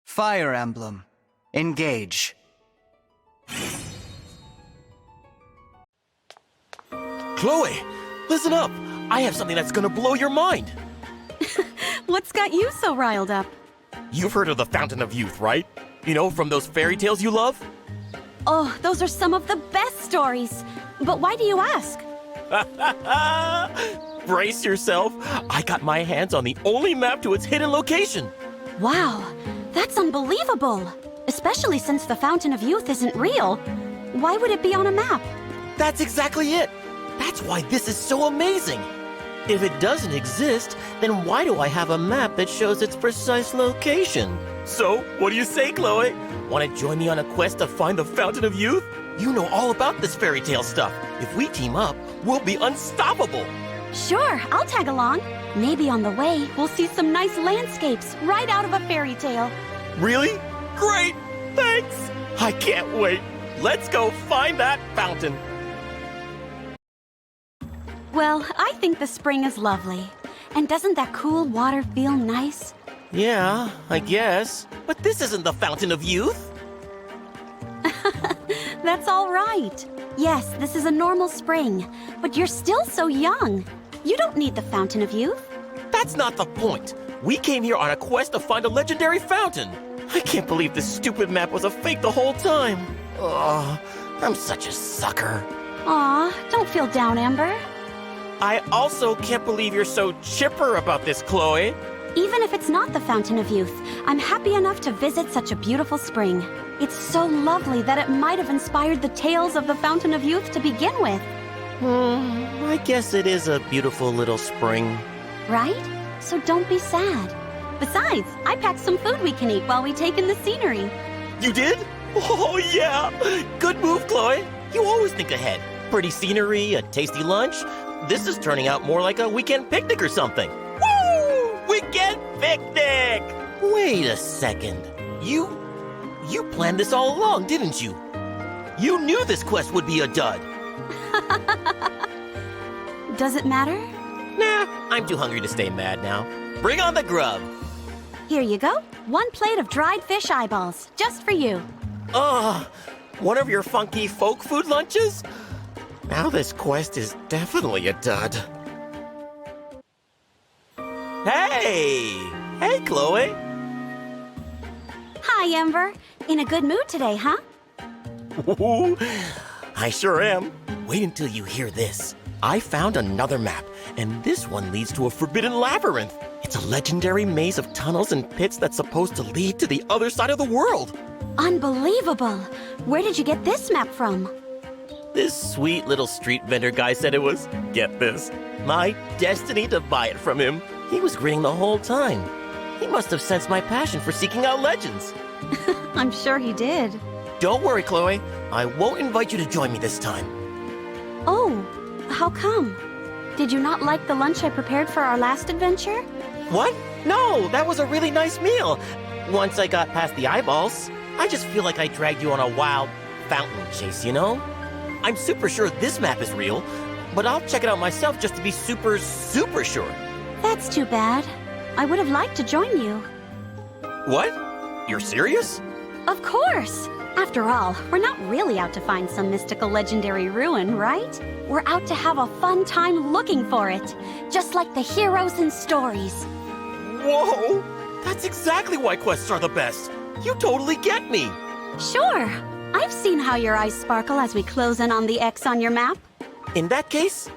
Fire Emblem. Engage. Chloe, listen up! I have something that's gonna blow your mind! What's got you so riled up? You've heard of the Fountain of Youth, right? You know, from those fairy tales you love? Oh, those are some of the best stories. But why do you ask? Brace yourself! I got my hands on the only map to its hidden location! Wow, that's unbelievable. Especially since the Fountain of Youth isn't real. Why would it be on a map? That's exactly it! That's why this is so amazing! If it doesn't exist, then why do I have a map that shows its precise location? So, what do you say, Chloe? Want to join me on a quest to find the Fountain of Youth? You know all about this fairy tale stuff. If we team up, we'll be unstoppable! Sure, I'll tag along. Maybe on the way, we'll see some nice landscapes right out of a fairy tale. Really? Great! Thanks! I can't wait! Let's go find that fountain! Well, I think the spring is lovely. And doesn't that cool water feel nice? Yeah, I guess. But this isn't the Fountain of Youth! That's all right. Yes, this is a normal spring, but you're still so young. You don't need the Fountain of Youth. That's not the point! We came here on a quest to find a legendary fountain! I can't believe this stupid map was a fake the whole time! Ugh, I'm such a sucker. Aw, don't feel down, Amber. I also can't believe you're so chipper about this, Chloe. Even if it's not the Fountain of Youth, I'm happy enough to visit such a beautiful spring. It's so lovely that it might have inspired the tales of the Fountain of Youth to begin with. I guess it is a beautiful little spring. Right? So don't be sad. Besides, I packed some food we can eat while we take in the scenery. You did? Oh, yeah! Good move, Chloe. You always think ahead. Pretty scenery, a tasty lunch. This is turning out more like a weekend picnic or something. Woo! Weekend picnic! Wait a second. You planned this all along, didn't you? You knew this quest would be a dud. Does it matter? Nah, I'm too hungry to stay mad now. Bring on the grub. Here you go. 1 plate of dried fish eyeballs, just for you. Ugh, one of your funky folk food lunches? Now this quest is definitely a dud. Hey! Hey, Chloe! Hi, Amber. In a good mood today, huh? Ooh, I sure am. Wait until you hear this. I found another map, and this one leads to a forbidden labyrinth. It's a legendary maze of tunnels and pits that's supposed to lead to the other side of the world. Unbelievable. Where did you get this map from? This sweet little street vendor guy said it was, get this, my destiny to buy it from him. He was grinning the whole time. He must have sensed my passion for seeking out legends. I'm sure he did. Don't worry, Chloe. I won't invite you to join me this time. Oh, how come? Did you not like the lunch I prepared for our last adventure? What? No, that was a really nice meal. Once I got past the eyeballs, I just feel like I dragged you on a wild fountain chase, you know? I'm super sure this map is real, but I'll check it out myself just to be super sure. That's too bad. I would have liked to join you. What? You're serious? Of course! After all, we're not really out to find some mystical legendary ruin, right? We're out to have a fun time looking for it, just like the heroes in stories. Whoa! That's exactly why quests are the best! You totally get me! Sure! I've seen how your eyes sparkle as we close in on the X on your map. In that case,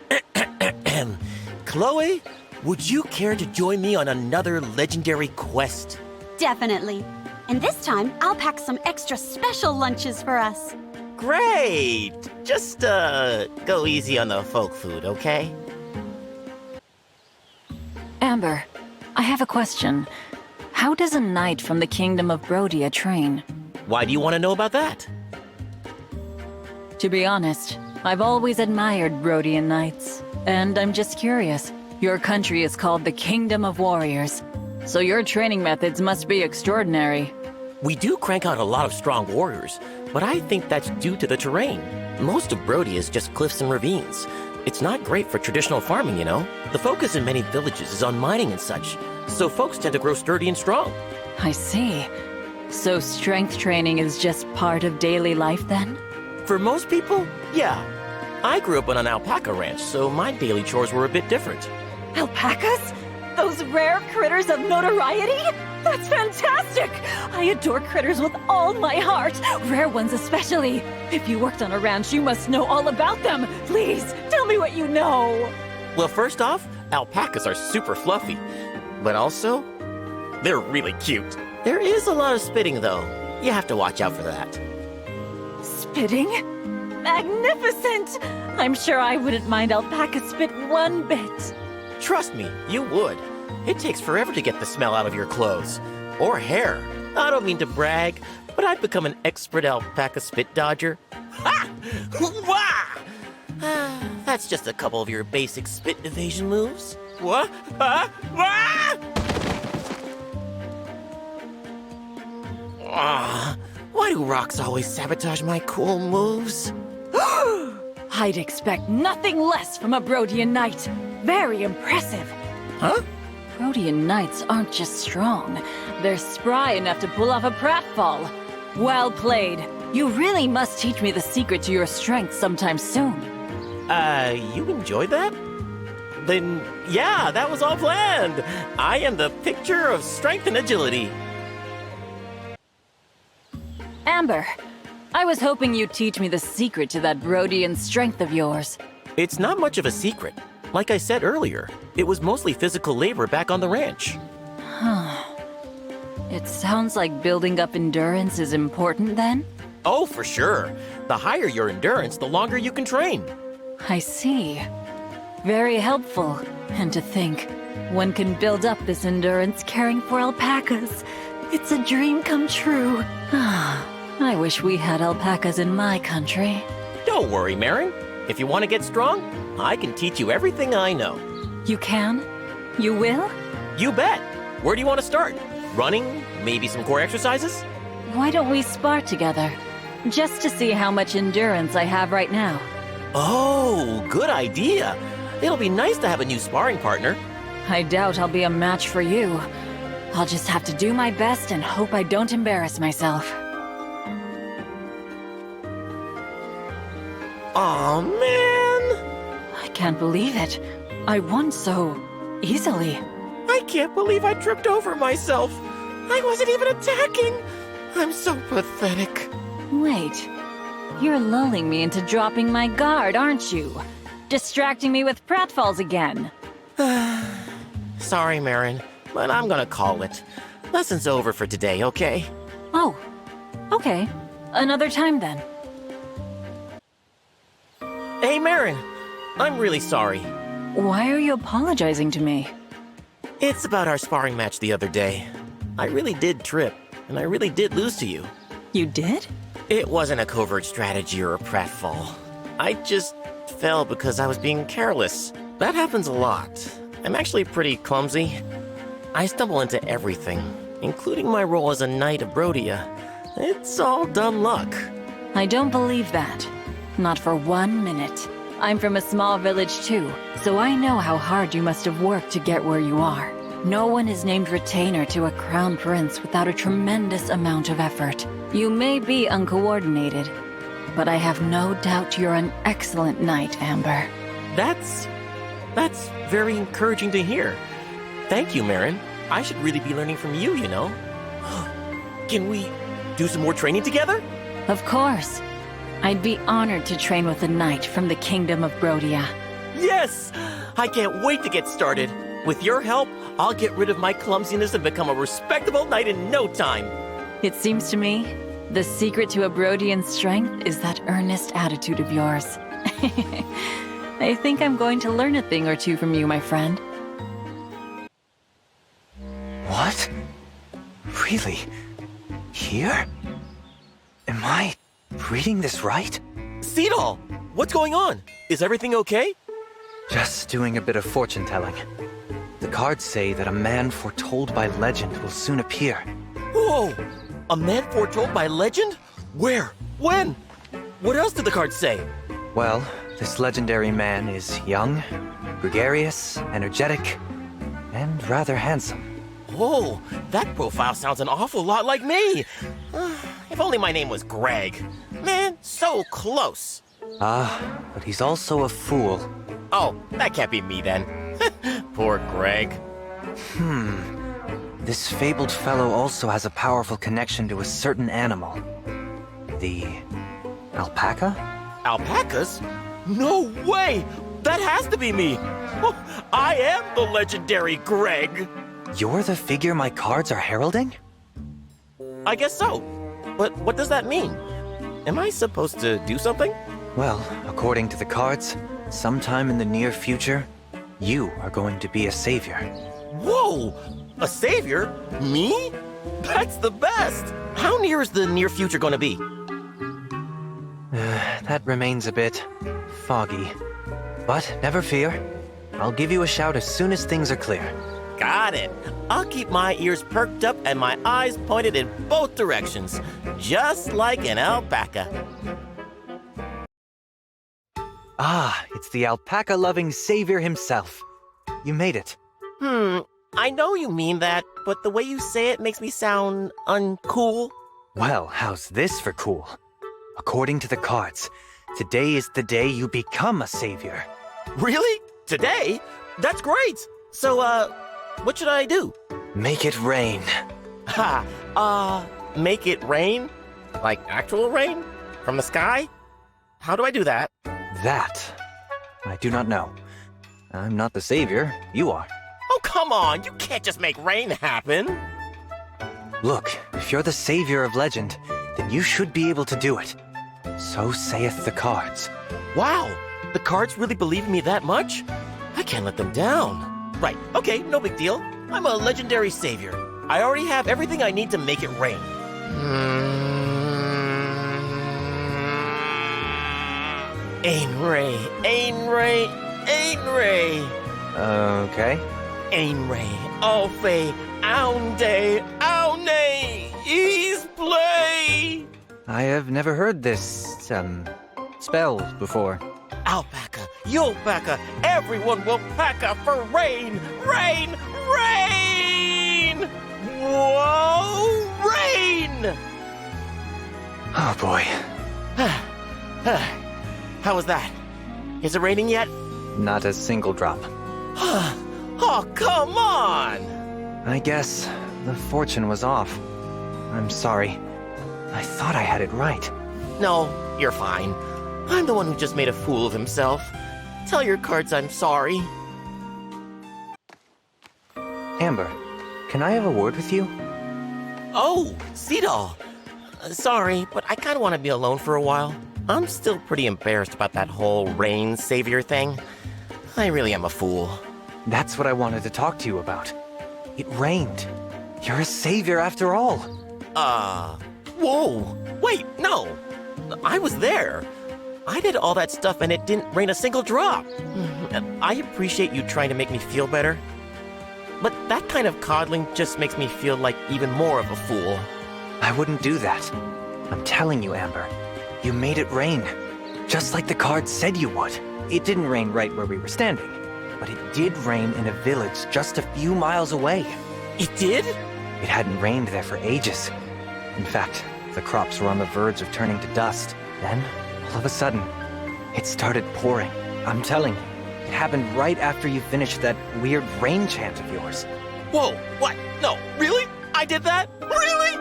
Chloe, would you care to join me on another legendary quest? Definitely. And this time, I'll pack some extra special lunches for us. Great! Just, go easy on the folk food, okay? Amber, I have a question. How does a knight from the Kingdom of Brodia train? Why do you want to know about that? To be honest, I've always admired Brodian knights. And I'm just curious. Your country is called the Kingdom of Warriors. So your training methods must be extraordinary. We do crank out a lot of strong warriors, but I think that's due to the terrain. Most of Brodia is just cliffs and ravines. It's not great for traditional farming, you know? The focus in many villages is on mining and such, so folks tend to grow sturdy and strong. I see. So strength training is just part of daily life then? For most people, yeah. I grew up on an alpaca ranch, so my daily chores were a bit different. Alpacas? Those rare critters of notoriety? That's fantastic! I adore critters with all my heart, rare ones especially. If you worked on a ranch, you must know all about them. Please, tell me what you know. Well, first off, alpacas are super fluffy, but also, they're really cute. There is a lot of spitting, though. You have to watch out for that. Spitting? Magnificent! I'm sure I wouldn't mind alpaca spit one bit. Trust me, you would. It takes forever to get the smell out of your clothes. Or hair. I don't mean to brag, but I've become an expert alpaca spit dodger. Ha! Wah! That's just a couple of your basic spit evasion moves. What? Wah! Why do rocks always sabotage my cool moves? I'd expect nothing less from a Brodian knight. Very impressive. Huh? Brodian knights aren't just strong. They're spry enough to pull off a pratfall. Well played. You really must teach me the secret to your strength sometime soon. You enjoyed that? Then, yeah, that was all planned. I am the picture of strength and agility. Amber, I was hoping you'd teach me the secret to that Brodian strength of yours. It's not much of a secret. Like I said earlier, it was mostly physical labor back on the ranch. It sounds like building up endurance is important then? Oh, for sure. The higher your endurance, the longer you can train. I see. Very helpful. And to think, one can build up this endurance caring for alpacas. It's a dream come true. I wish we had alpacas in my country. Don't worry, Marin. If you want to get strong, I can teach you everything I know. You can? You will? You bet. Where do you want to start? Running? Maybe some core exercises? Why don't we spar together? Just to see how much endurance I have right now. Oh, good idea. It'll be nice to have a new sparring partner. I doubt I'll be a match for you. I'll just have to do my best and hope I don't embarrass myself. Aw, man! I can't believe it. I won so easily. I can't believe I tripped over myself. I wasn't even attacking. I'm so pathetic. Wait. You're lulling me into dropping my guard, aren't you? Distracting me with pratfalls again. Sorry, Marin, but I'm gonna call it. Lesson's over for today, okay? Oh, okay. Another time then. Hey, Marin, I'm really sorry. Why are you apologizing to me? It's about our sparring match the other day. I really did trip, and I really did lose to you. You did? It wasn't a covert strategy or a pratfall. I just fell because I was being careless. That happens a lot. I'm actually pretty clumsy. I stumble into everything, including my role as a Knight of Brodia. It's all dumb luck. I don't believe that. Not for 1 minute. I'm from a small village too, so I know how hard you must have worked to get where you are. No one is named retainer to a crown prince without a tremendous amount of effort. You may be uncoordinated, but I have no doubt you're an excellent knight, Amber. That's very encouraging to hear. Thank you, Marin. I should really be learning from you, you know. Can we do some more training together? Of course. I'd be honored to train with a knight from the Kingdom of Brodia. Yes! I can't wait to get started. With your help, I'll get rid of my clumsiness and become a respectable knight in no time. It seems to me, the secret to a Brodian strength is that earnest attitude of yours. I think I'm going to learn a thing or two from you, my friend. What? Really? Here? Am I reading this right? Seedall, what's going on? Is everything okay? Just doing a bit of fortune telling. The cards say that a man foretold by legend will soon appear. Whoa! A man foretold by legend? Where? When? What else did the cards say? Well, this legendary man is young, gregarious, energetic, and rather handsome. Oh, that profile sounds an awful lot like me. If only my name was Greg. Man, so close. But he's also a fool. Oh, that can't be me then. Poor Greg. This fabled fellow also has a powerful connection to a certain animal. The alpaca? Alpacas? No way! That has to be me! Oh, I am the legendary Greg! You're the figure my cards are heralding? I guess so. But what does that mean? Am I supposed to do something? Well, according to the cards, sometime in the near future, you are going to be a savior. Whoa! A savior? Me? That's the best! How near is the near future gonna be? That remains a bit foggy. But never fear. I'll give you a shout as soon as things are clear. Got it. I'll keep my ears perked up and my eyes pointed in both directions, just like an alpaca. It's the alpaca-loving savior himself. You made it. I know you mean that, but the way you say it makes me sound uncool. Well, how's this for cool? According to the cards, today is the day you become a savior. Really? Today? That's great! So, what should I do? Make it rain. Make it rain? Like actual rain? From the sky? How do I do that? That, I do not know. I'm not the savior, you are. Oh, come on! You can't just make rain happen! Look, if you're the savior of legend, then you should be able to do it. So saith the cards. Wow! The cards really believe in me that much? I can't let them down. Right, okay, no big deal. I'm a legendary savior. I already have everything I need to make it rain. Ain Ray, Ain Ray, Ain Ray. Okay. Ain Ray, Alfei, Aunde, Aune, Ease Play. I have never heard this, spell before. Alpaca, Yolpaca, everyone will paca for rain, rain, rain! Whoa, rain! Oh boy. How was that? Is it raining yet? Not a single drop. Oh, come on! I guess the fortune was off. I'm sorry. I thought I had it right. No, you're fine. I'm the one who just made a fool of himself. Tell your cards I'm sorry. Amber, can I have a word with you? Oh, Seedall. Sorry, but I kind of want to be alone for a while. I'm still pretty embarrassed about that whole rain savior thing. I really am a fool. That's what I wanted to talk to you about. It rained. You're a savior after all. Whoa. Wait, no. I was there. I did all that stuff and it didn't rain a single drop. I appreciate you trying to make me feel better. But that kind of coddling just makes me feel like even more of a fool. I wouldn't do that. I'm telling you, Amber. You made it rain. Just like the cards said you would. It didn't rain right where we were standing. But it did rain in a village just a few miles away. It did? It hadn't rained there for ages. In fact, the crops were on the verge of turning to dust. Then, all of a sudden, it started pouring. I'm telling you, it happened right after you finished that weird rain chant of yours. Whoa, what? No, really? I did that? Really?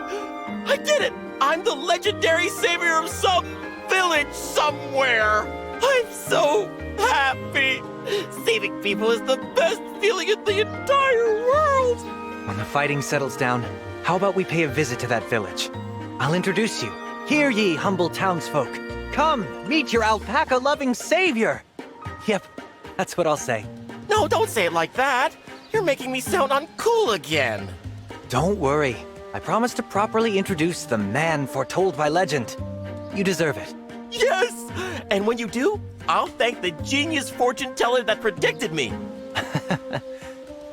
I did it! I'm the legendary savior of some village somewhere! I'm so happy! Saving people is the best feeling in the entire world! When the fighting settles down, how about we pay a visit to that village? I'll introduce you. Hear ye, humble townsfolk. Come, meet your alpaca-loving savior. Yep, that's what I'll say. No, don't say it like that! You're making me sound uncool again! Don't worry. I promise to properly introduce the man foretold by legend. You deserve it. Yes! And when you do, I'll thank the genius fortune teller that predicted me.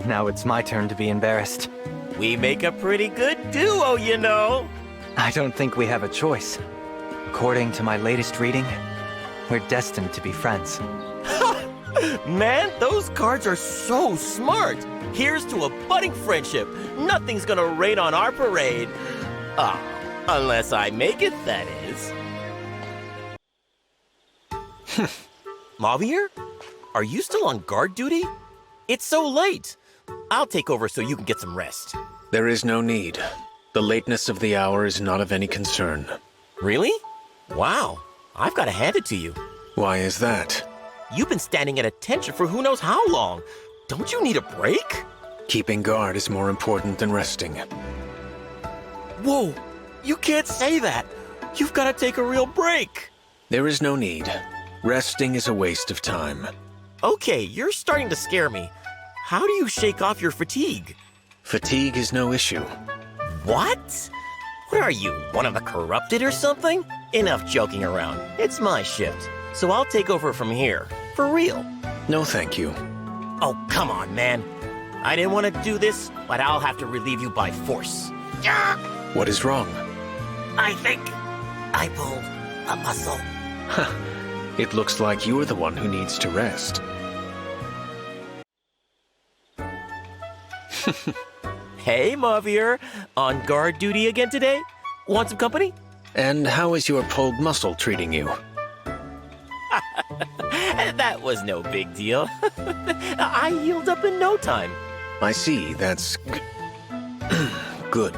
Now it's my turn to be embarrassed. We make a pretty good duo, you know. I don't think we have a choice. According to my latest reading, we're destined to be friends. Man, those cards are so smart. Here's to a budding friendship. Nothing's gonna rain on our parade. Ah, unless I make it, that is. Mavier? Are you still on guard duty? It's so late. I'll take over so you can get some rest. There is no need. The lateness of the hour is not of any concern. Really? Wow. I've got to hand it to you. Why is that? You've been standing at attention for who knows how long. Don't you need a break? Keeping guard is more important than resting. Whoa, you can't say that. You've got to take a real break. There is no need. Resting is a waste of time. Okay, you're starting to scare me. How do you shake off your fatigue? Fatigue is no issue. What? What are you, one of the corrupted or something? Enough joking around. It's my shift, so I'll take over from here. For real. No, thank you. Oh, come on, man. I didn't want to do this, but I'll have to relieve you by force. What is wrong? I think I pulled a muscle. It looks like you're the one who needs to rest. Hey, Mavier. On guard duty again today? Want some company? And how is your pulled muscle treating you? That was no big deal. I healed up in no time. I see, that's good.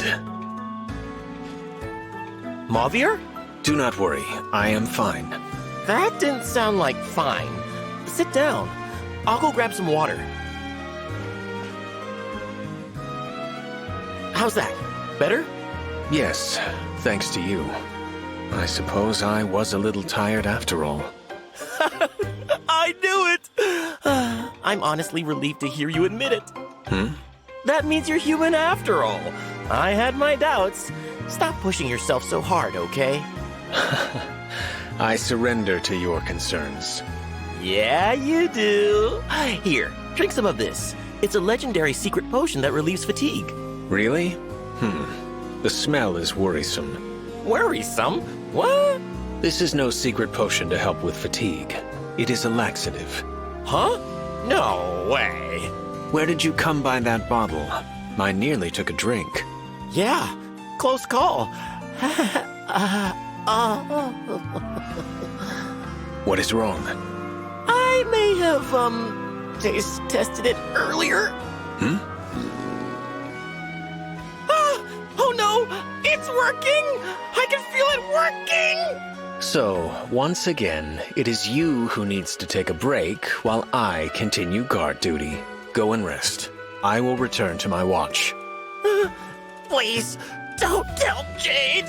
Mavier? Do not worry, I am fine. That didn't sound like fine. Sit down. I'll go grab some water. How's that? Better? Yes, thanks to you. I suppose I was a little tired after all. I knew it! I'm honestly relieved to hear you admit it. That means you're human after all. I had my doubts. Stop pushing yourself so hard, okay? I surrender to your concerns. Yeah, you do. Here, drink some of this. It's a legendary secret potion that relieves fatigue. Really? The smell is worrisome. Worrisome? What? This is no secret potion to help with fatigue. It is a laxative. Huh? No way. Where did you come by that bottle? I nearly took a drink. Yeah, close call. What is wrong? I may have, taste tested it earlier. Oh no! It's working! I can feel it working! So, once again, it is you who needs to take a break while I continue guard duty. Go and rest. I will return to my watch. Please, don't tell Jade!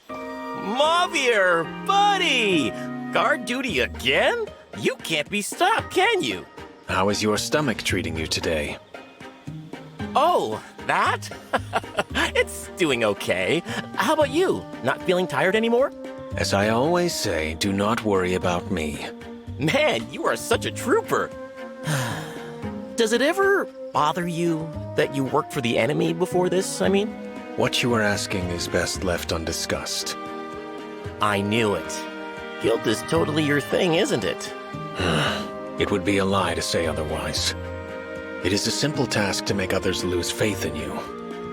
Mavier, buddy! Guard duty again? You can't be stopped, can you? How is your stomach treating you today? Oh, that? It's doing okay. How about you? Not feeling tired anymore? As I always say, do not worry about me. Man, you are such a trooper. Does it ever bother you that you worked for the enemy before this, I mean? What you are asking is best left undiscussed. I knew it. Guilt is totally your thing, isn't it? It would be a lie to say otherwise. It is a simple task to make others lose faith in you.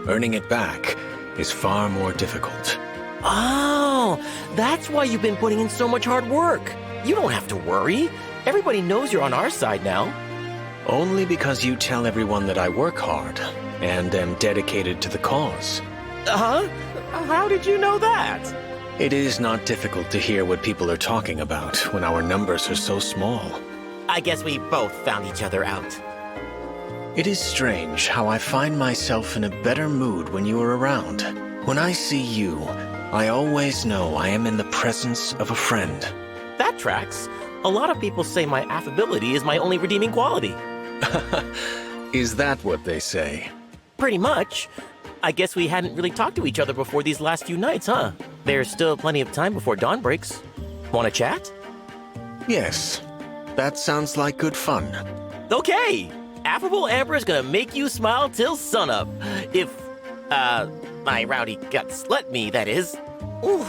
Earning it back is far more difficult. Oh, that's why you've been putting in so much hard work. You don't have to worry. Everybody knows you're on our side now. Only because you tell everyone that I work hard and am dedicated to the cause. Huh? How did you know that? It is not difficult to hear what people are talking about when our numbers are so small. I guess we both found each other out. It is strange how I find myself in a better mood when you are around. When I see you, I always know I am in the presence of a friend. That tracks. A lot of people say my affability is my only redeeming quality. Is that what they say? Pretty much. I guess we hadn't really talked to each other before these last few nights, huh? There's still plenty of time before dawn breaks. Want to chat? Yes. That sounds like good fun. Okay! Affable Amber is gonna make you smile till sunup. If, my rowdy guts let me, that is. Ooh.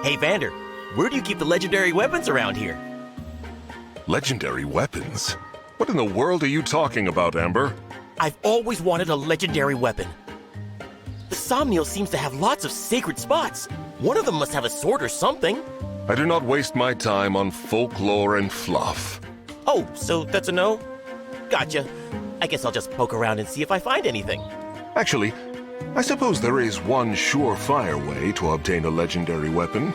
Hey, Vander, where do you keep the legendary weapons around here? Legendary weapons? What in the world are you talking about, Amber? I've always wanted a legendary weapon. The Somniel seems to have lots of sacred spots. One of them must have a sword or something. I do not waste my time on folklore and fluff. Oh, so that's a no? Gotcha. I guess I'll just poke around and see if I find anything. Actually, I suppose there is one surefire way to obtain a legendary weapon.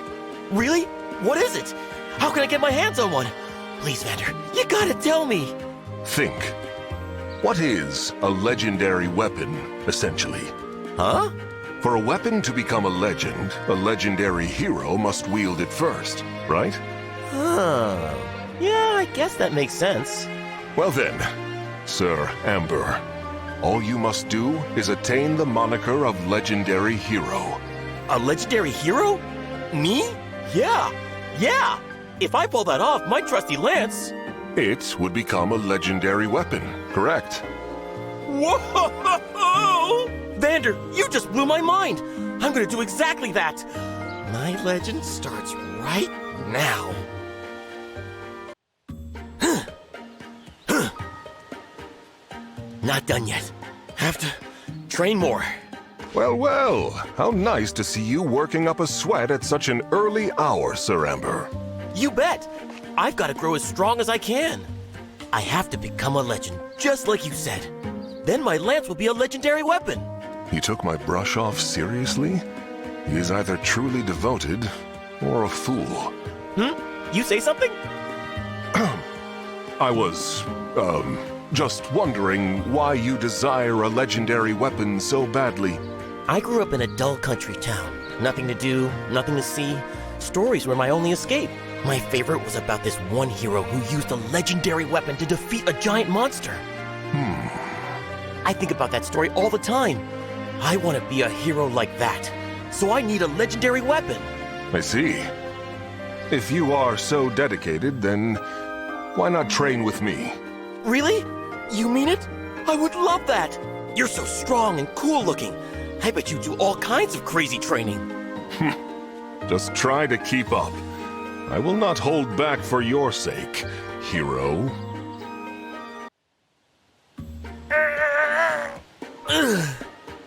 Really? What is it? How can I get my hands on one? Please, Vander, you gotta tell me. Think. What is a legendary weapon, essentially? Huh? For a weapon to become a legendary hero must wield it first, right? Huh. Yeah, I guess that makes sense. Well then, Sir Amber, all you must do is attain the moniker of Legendary Hero. A legendary hero? Me? Yeah. If I pull that off, my trusty lance... It would become a legendary weapon, correct? Whoa! Vander, you just blew my mind. I'm gonna do exactly that. My legend starts right now. Not done yet. Have to train more. Well, how nice to see you working up a sweat at such an early hour, Sir Amber. You bet. I've got to grow as strong as I can. I have to become a legend, just like you said. Then my lance will be a legendary weapon. You took my brush off seriously? He is either truly devoted or a fool. You say something? I was, just wondering why you desire a legendary weapon so badly. I grew up in a dull country town. Nothing to do, nothing to see. Stories were my only escape. My favorite was about this one hero who used a legendary weapon to defeat a giant monster. I think about that story all the time. I want to be a hero like that. So I need a legendary weapon. I see. If you are so dedicated, then why not train with me? Really? You mean it? I would love that. You're so strong and cool looking. I bet you do all kinds of crazy training. Just try to keep up. I will not hold back for your sake, hero.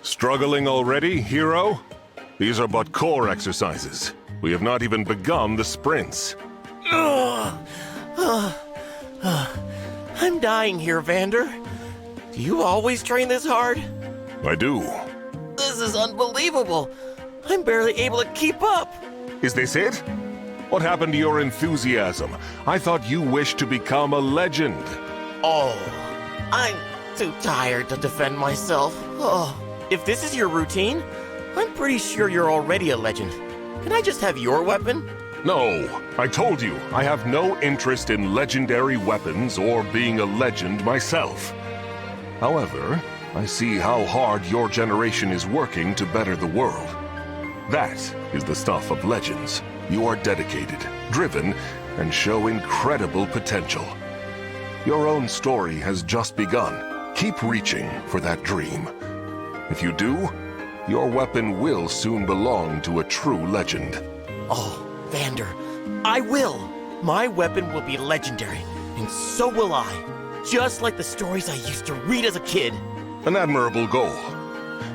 Struggling already, hero? These are but core exercises. We have not even begun the sprints. I'm dying here, Vander. Do you always train this hard? I do. This is unbelievable. I'm barely able to keep up. Is this it? What happened to your enthusiasm? I thought you wished to become a legend. Oh, I'm too tired to defend myself. Oh, if this is your routine, I'm pretty sure you're already a legend. Can I just have your weapon? No, I told you, I have no interest in legendary weapons or being a legend myself. However, I see how hard your generation is working to better the world. That is the stuff of legends. You are dedicated, driven, and show incredible potential. Your own story has just begun. Keep reaching for that dream. If you do, your weapon will soon belong to a true legend. Oh, Vander, I will. My weapon will be legendary, and so will I. Just like the stories I used to read as a kid. An admirable goal,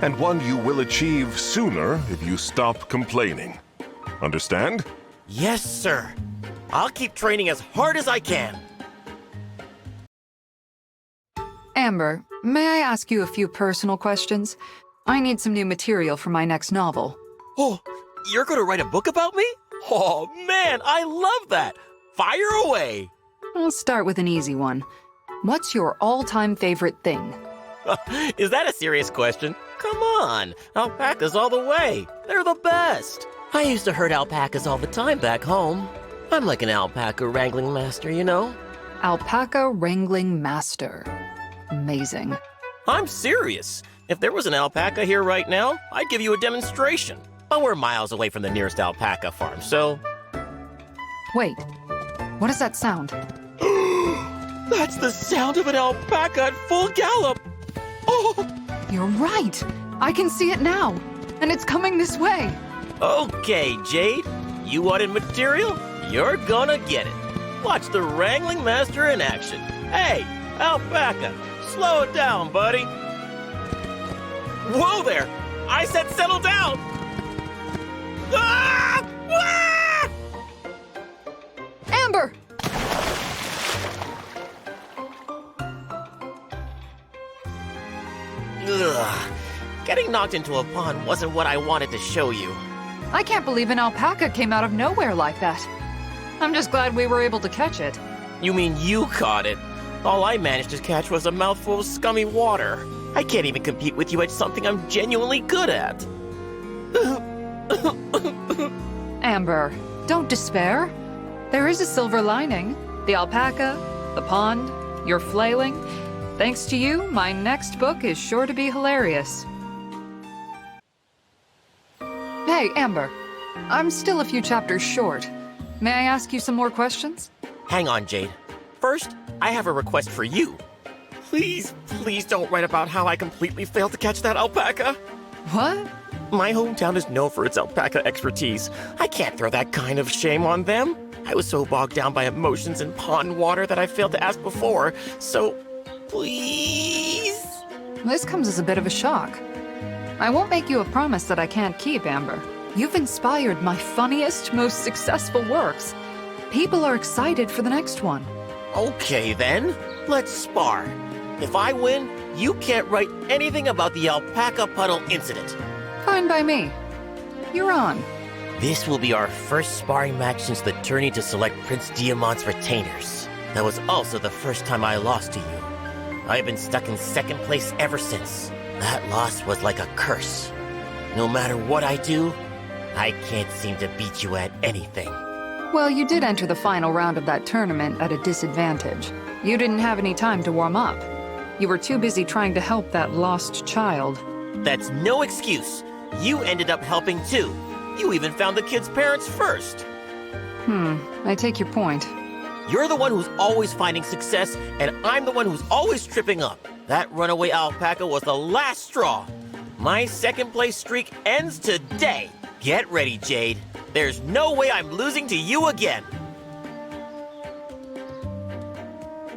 and one you will achieve sooner if you stop complaining. Understand? Yes, sir. I'll keep training as hard as I can. Amber, may I ask you a few personal questions? I need some new material for my next novel. Oh, you're going to write a book about me? Oh, man, I love that. Fire away. I'll start with an easy one. What's your all-time favorite thing? Is that a serious question? Come on, alpacas all the way. They're the best. I used to herd alpacas all the time back home. I'm like an alpaca wrangling master, you know? Alpaca Wrangling Master. Amazing. I'm serious. If there was an alpaca here right now, I'd give you a demonstration. But we're miles away from the nearest alpaca farm, so... Wait, what does that sound? That's the sound of an alpaca at full gallop! Oh! You're right! I can see it now! And it's coming this way! Okay, Jade. You wanted material? You're gonna get it. Watch the wrangling master in action. Hey, Alpaca, slow it down, buddy. Whoa there! I said settle down! Ah! Ah! Amber! Ugh. Getting knocked into a pond wasn't what I wanted to show you. I can't believe an alpaca came out of nowhere like that. I'm just glad we were able to catch it. You mean you caught it? All I managed to catch was a mouthful of scummy water. I can't even compete with you at something I'm genuinely good at. Amber, don't despair. There is a silver lining. The alpaca, the pond, your flailing. Thanks to you, my next book is sure to be hilarious. Hey, Amber. I'm still a few chapters short. May I ask you some more questions? Hang on, Jade. First, I have a request for you. Please, please don't write about how I completely failed to catch that alpaca. What? My hometown is known for its alpaca expertise. I can't throw that kind of shame on them. I was so bogged down by emotions and pond water that I failed to ask before. So, please. This comes as a bit of a shock. I won't make you a promise that I can't keep, Amber. You've inspired my funniest, most successful works. People are excited for the next one. Okay then, let's spar. If I win, you can't write anything about the alpaca puddle incident. Fine by me. You're on. This will be our first sparring match since the tourney to select Prince Diamant's retainers. That was also the first time I lost to you. I've been stuck in second place ever since. That loss was like a curse. No matter what I do, I can't seem to beat you at anything. Well, you did enter the final round of that tournament at a disadvantage. You didn't have any time to warm up. You were too busy trying to help that lost child. That's no excuse. You ended up helping too. You even found the kid's parents first. I take your point. You're the one who's always finding success, and I'm the one who's always tripping up. That runaway alpaca was the last straw. My second place streak ends today. Get ready, Jade. There's no way I'm losing to you again.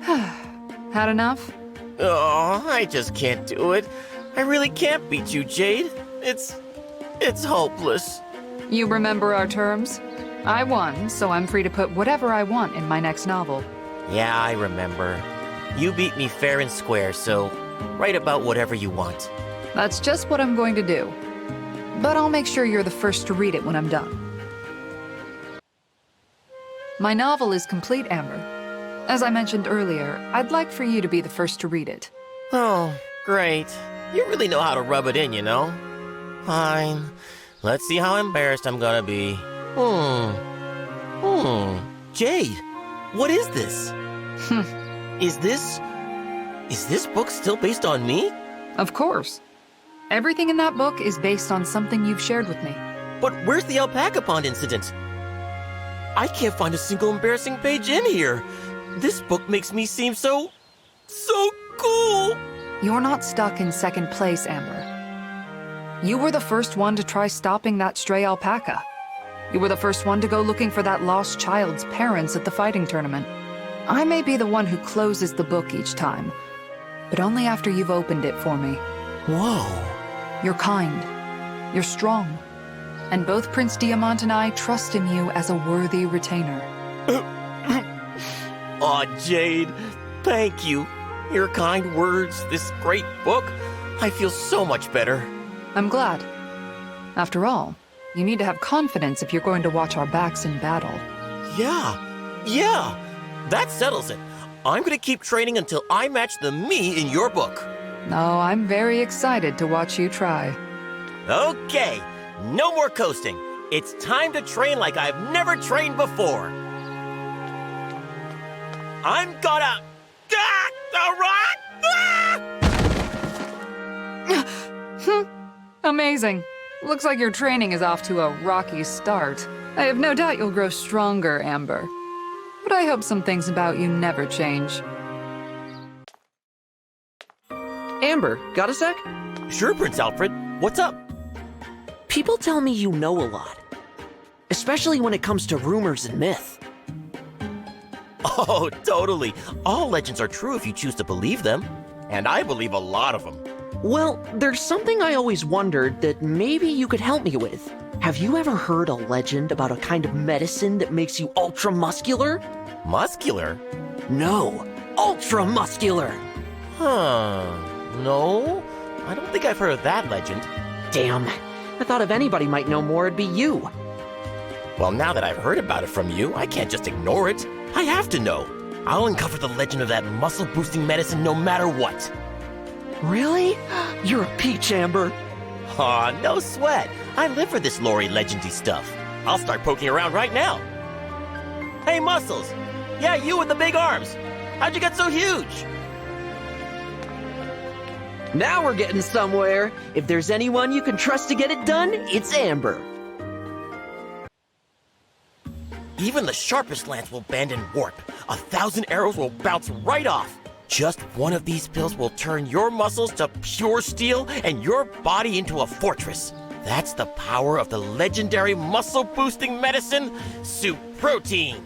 Had enough? Oh, I just can't do it. I really can't beat you, Jade. It's hopeless. You remember our terms? I won, so I'm free to put whatever I want in my next novel. Yeah, I remember. You beat me fair and square, so write about whatever you want. That's just what I'm going to do. But I'll make sure you're the first to read it when I'm done. My novel is complete, Amber. As I mentioned earlier, I'd like for you to be the first to read it. Oh, great. You really know how to rub it in, you know? Fine. Let's see how embarrassed I'm gonna be. Jade, what is this? Is this book still based on me? Of course. Everything in that book is based on something you've shared with me. But where's the alpaca pond incident? I can't find a single embarrassing page in here. This book makes me seem so cool. You're not stuck in second place, Amber. You were the first one to try stopping that stray alpaca. You were the first one to go looking for that lost child's parents at the fighting tournament. I may be the one who closes the book each time, but only after you've opened it for me. Whoa. You're kind. You're strong. And both Prince Diamant and I trust in you as a worthy retainer. Aw, Jade, thank you. Your kind words, this great book, I feel so much better. I'm glad. After all, you need to have confidence if you're going to watch our backs in battle. Yeah, that settles it. I'm gonna keep training until I match the me in your book. Oh, I'm very excited to watch you try. Okay, no more coasting. It's time to train like I've never trained before. I'm gonna... Amazing. Looks like your training is off to a rocky start. I have no doubt you'll grow stronger, Amber. But I hope some things about you never change. Amber, got a sec? Sure, Prince Alfred. What's up? People tell me you know a lot. Especially when it comes to rumors and myth. Oh, totally. All legends are true if you choose to believe them. And I believe a lot of them. Well, there's something I always wondered that maybe you could help me with. Have you ever heard a legend about a kind of medicine that makes you ultra-muscular? Muscular? No, ultra-muscular! Huh. No, I don't think I've heard of that legend. Damn, I thought if anybody might know more, it'd be you. Well, now that I've heard about it from you, I can't just ignore it. I have to know. I'll uncover the legend of that muscle-boosting medicine no matter what. Really? You're a peach, Amber. Aw, no sweat. I live for this Lori legendy stuff. I'll start poking around right now. Hey, Muscles! Yeah, you with the big arms! How'd you get so huge? Now we're getting somewhere. If there's anyone you can trust to get it done, it's Amber. Even the sharpest lance will bend and warp. 1,000 arrows will bounce right off. Just one of these pills will turn your muscles to pure steel and your body into a fortress. That's the power of the legendary muscle-boosting medicine, Suprotein.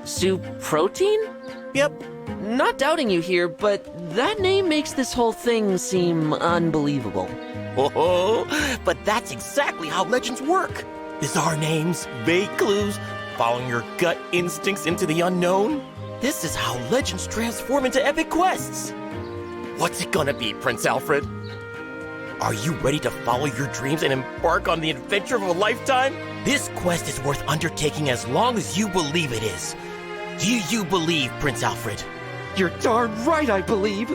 Suprotein? Yep. Not doubting you here, but that name makes this whole thing seem unbelievable. Oh, but that's exactly how legends work. Bizarre names, vague clues, following your gut instincts into the unknown. This is how legends transform into epic quests. What's it gonna be, Prince Alfred? Are you ready to follow your dreams and embark on the adventure of a lifetime? This quest is worth undertaking as long as you believe it is. Do you believe, Prince Alfred? You're darn right I believe.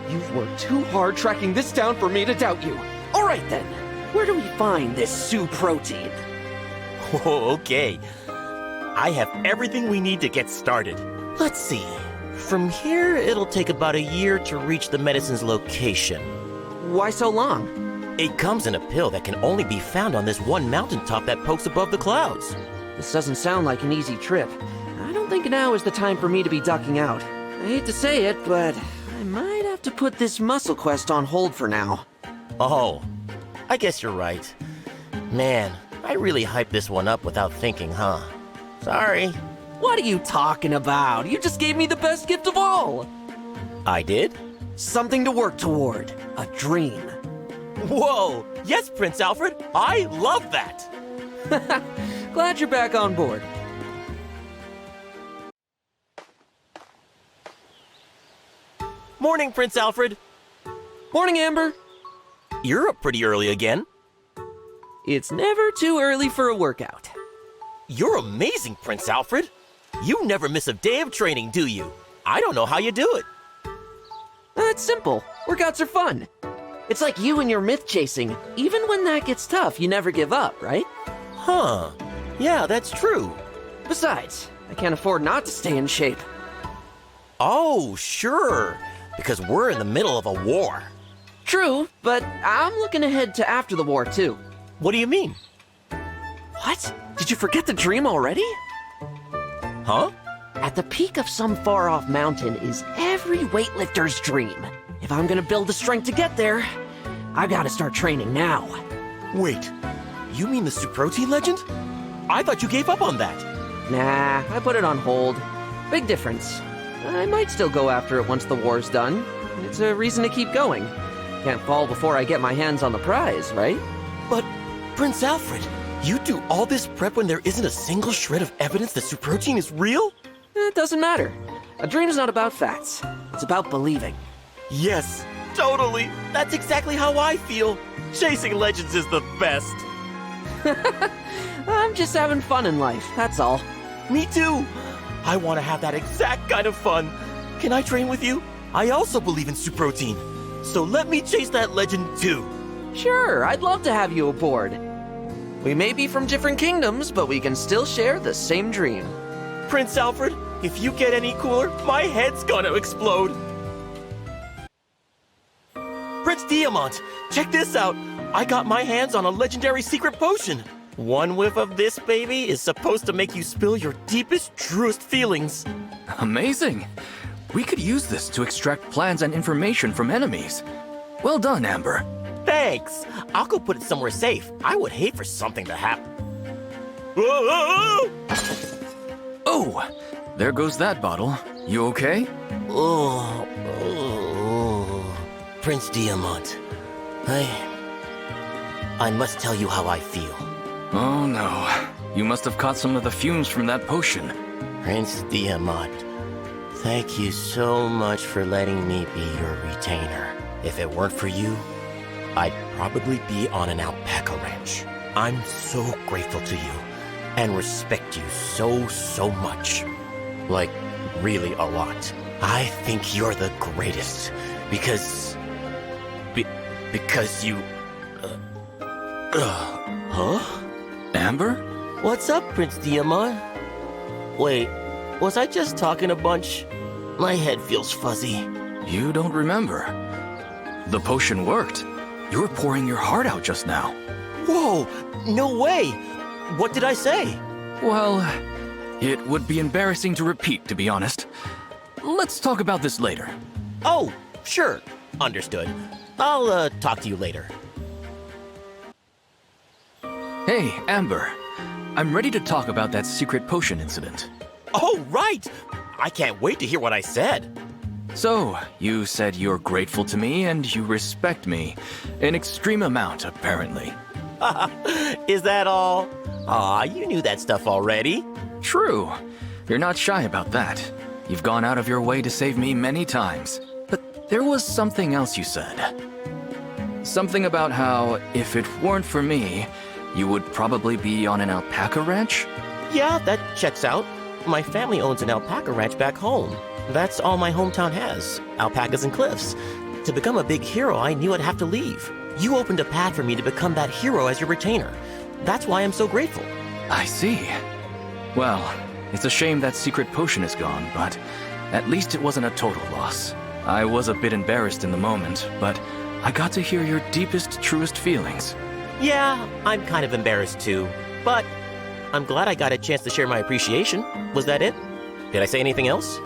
You've worked too hard tracking this down for me to doubt you. All right then, where do we find this Suprotein? Oh, okay. I have everything we need to get started. Let's see. From here, it'll take about a year to reach the medicine's location. Why so long? It comes in a pill that can only be found on this one mountaintop that pokes above the clouds. This doesn't sound like an easy trip. I don't think now is the time for me to be ducking out. I hate to say it, but I might have to put this muscle quest on hold for now. Oh, I guess you're right. Man, I really hyped this one up without thinking, huh? Sorry. What are you talking about? You just gave me the best gift of all! I did? Something to work toward. A dream. Whoa! Yes, Prince Alfred! I love that! Glad you're back on board. Morning, Prince Alfred! Morning, Amber. You're up pretty early again. It's never too early for a workout. You're amazing, Prince Alfred! You never miss a day of training, do you? I don't know how you do it. It's simple. Workouts are fun. It's like you and your myth chasing. Even when that gets tough, you never give up, right? Huh. Yeah, that's true. Besides, I can't afford not to stay in shape. Oh, sure. Because we're in the middle of a war. True, but I'm looking ahead to after the war, too. What do you mean? What? Did you forget the dream already? Huh? At the peak of some far-off mountain is every weightlifter's dream. If I'm gonna build the strength to get there, I gotta start training now. Wait, you mean the Suprotein legend? I thought you gave up on that. Nah, I put it on hold. Big difference. I might still go after it once the war's done. It's a reason to keep going. Can't fall before I get my hands on the prize, right? But, Prince Alfred, you do all this prep when there isn't a single shred of evidence that Suprotein is real? It doesn't matter. A dream's not about facts. It's about believing. Yes, totally. That's exactly how I feel. Chasing legends is the best. I'm just having fun in life, that's all. Me too. I want to have that exact kind of fun. Can I train with you? I also believe in Suprotein. So let me chase that legend too. Sure, I'd love to have you aboard. We may be from different kingdoms, but we can still share the same dream. Prince Alfred, if you get any cooler, my head's gonna explode. Prince Diamant, check this out. I got my hands on a legendary secret potion. One whiff of this baby is supposed to make you spill your deepest, truest feelings. Amazing! We could use this to extract plans and information from enemies. Well done, Amber. Thanks. I'll go put it somewhere safe. I would hate for something to happen. Whoa! Oh! there goes that bottle. You okay? Oh, Prince Diamant. I must tell you how I feel. Oh no. You must have caught some of the fumes from that potion. Prince Diamant, thank you so much for letting me be your retainer. If it weren't for you, I'd probably be on an alpaca ranch. I'm so grateful to you and respect you so much. Like, really a lot. I think you're the greatest because you... Huh? Amber? What's up, Prince Diamant? Wait, was I just talking a bunch? My head feels fuzzy. You don't remember. The potion worked. You were pouring your heart out just now. Whoa, no way! What did I say? Well, it would be embarrassing to repeat, to be honest. Let's talk about this later. Oh, sure. Understood. I'll talk to you later. Hey, Amber. I'm ready to talk about that secret potion incident. Oh, right! I can't wait to hear what I said. So, you said you're grateful to me and you respect me. An extreme amount, apparently. Is that all? Aw, you knew that stuff already. True. You're not shy about that. You've gone out of your way to save me many times. But there was something else you said. Something about how, if it weren't for me, you would probably be on an alpaca ranch? Yeah, that checks out. My family owns an alpaca ranch back home. That's all my hometown has, alpacas and cliffs. To become a big hero, I knew I'd have to leave. You opened a path for me to become that hero as your retainer. That's why I'm so grateful. I see. Well, it's a shame that secret potion is gone, but at least it wasn't a total loss. I was a bit embarrassed in the moment, but I got to hear your deepest, truest feelings. Yeah, I'm kind of embarrassed too, but I'm glad I got a chance to share my appreciation. Was that it? Did I say anything else?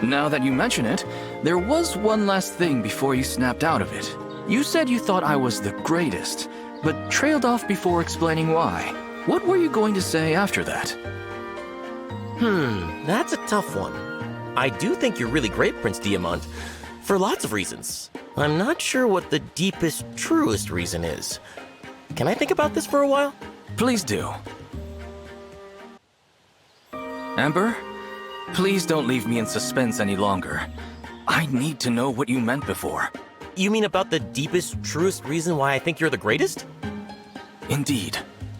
Now that you mention it, there was one last thing before you snapped out of it. You said you thought I was the greatest, but trailed off before explaining why. What were you going to say after that? That's a tough one. I do think you're really great, Prince Diamant, for lots of reasons. I'm not sure what the deepest, truest reason is. Can I think about this for a while? Please do. Amber, please don't leave me in suspense any longer. I need to know what you meant before. You mean about the deepest, truest reason why I think you're the greatest? Indeed.